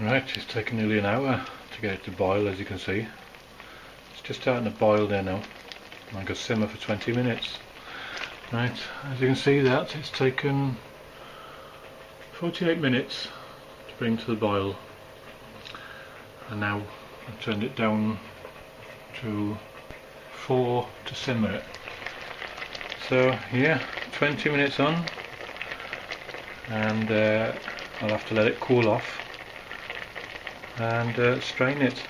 Right, it's taken nearly an hour to get it to boil, as you can see. It's just starting to boil there now. I'm going to simmer for 20 minutes. Right, as you can see that it's taken 48 minutes to bring to the boil. And now I've turned it down to 4 to simmer it. So yeah, 20 minutes on, and I'll have to let it cool off and strain it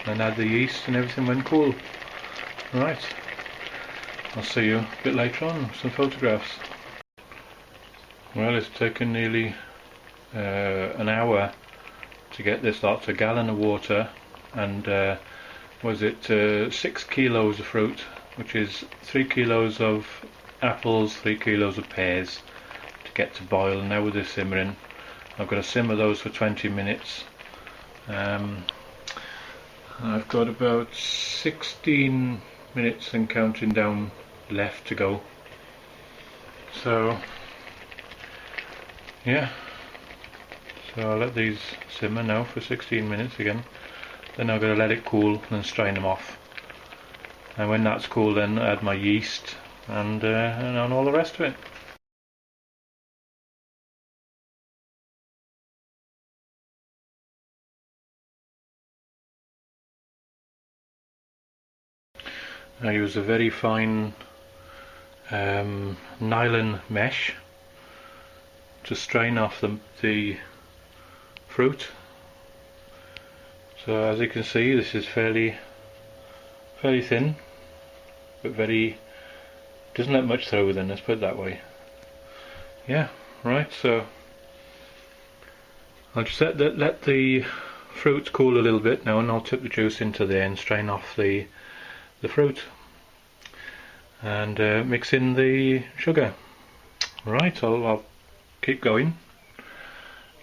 and add the yeast and everything when cool. Right, I'll see you a bit later on with some photographs. Well, it's taken nearly an hour to get this lot. It's a gallon of water and was it 6 kilos of fruit, which is 3 kilos of apples, 3 kilos of pears to get to boil. And now with this simmering, I've got to simmer those for 20 minutes. I've got about 16 minutes and counting down left to go. So yeah, so I'll let these simmer now for 16 minutes again. Then I've got to let it cool and strain them off. And when that's cool, then add my yeast and all the rest of it. I use a very fine nylon mesh to strain off the fruit. So as you can see, this is fairly thin, but doesn't let much through then, let's put it that way. Yeah, right, so I'll just let the fruit cool a little bit now, and I'll tip the juice into there and strain off the fruit and mix in the sugar. Right, I'll keep going,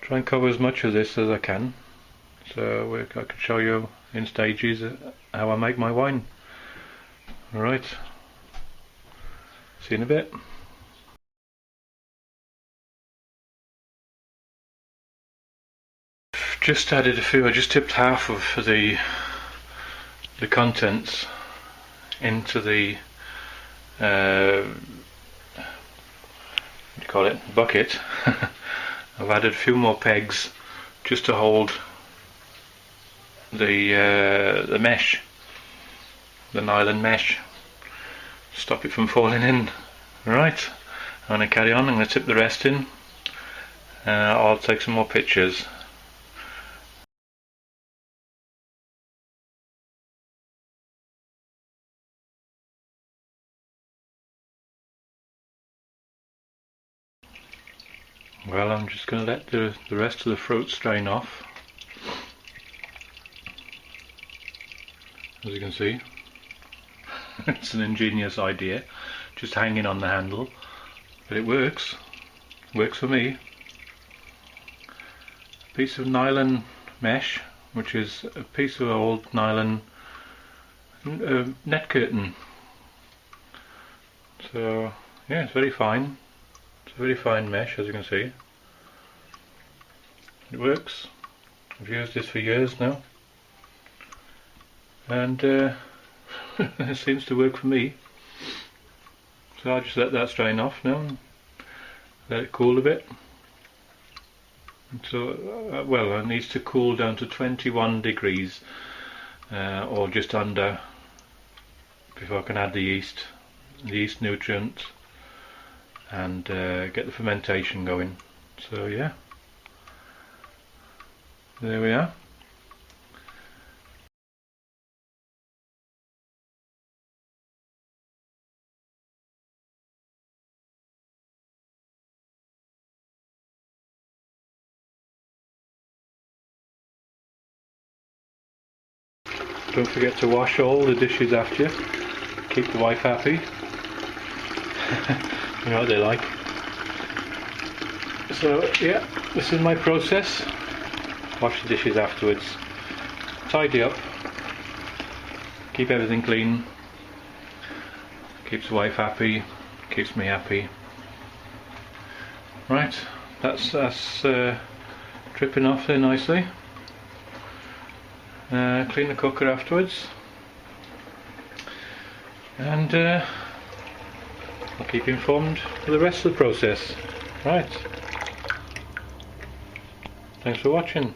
try and cover as much of this as I can, so I can show you in stages how I make my wine. Alright, see you in a bit. Just added a few, I just tipped half of the contents into the what do you call it, bucket. I've added a few more pegs just to hold the mesh, the nylon mesh, stop it from falling in. Right, I'm going to carry on. I'm going to tip the rest in. I'll take some more pictures. Well, I'm just going to let the rest of the fruit strain off. As you can see, it's an ingenious idea, just hanging on the handle, but it works for me. A piece of nylon mesh, which is a piece of old nylon net curtain. So yeah, it's very fine. It's a very fine mesh, as you can see. It works. I've used this for years now, and it seems to work for me. So I'll just let that strain off now and let it cool a bit. So well, it needs to cool down to 21 degrees or just under before I can add the yeast nutrients and get the fermentation going. So yeah, there we are. Don't forget to wash all the dishes after you. Keep the wife happy. You know what they like. So yeah, this is my process. Wash the dishes afterwards. Tidy up. Keep everything clean. Keeps the wife happy. Keeps me happy. Right, that's dripping off there nicely. Clean the cooker afterwards, and I'll keep you informed for the rest of the process. Right, thanks for watching.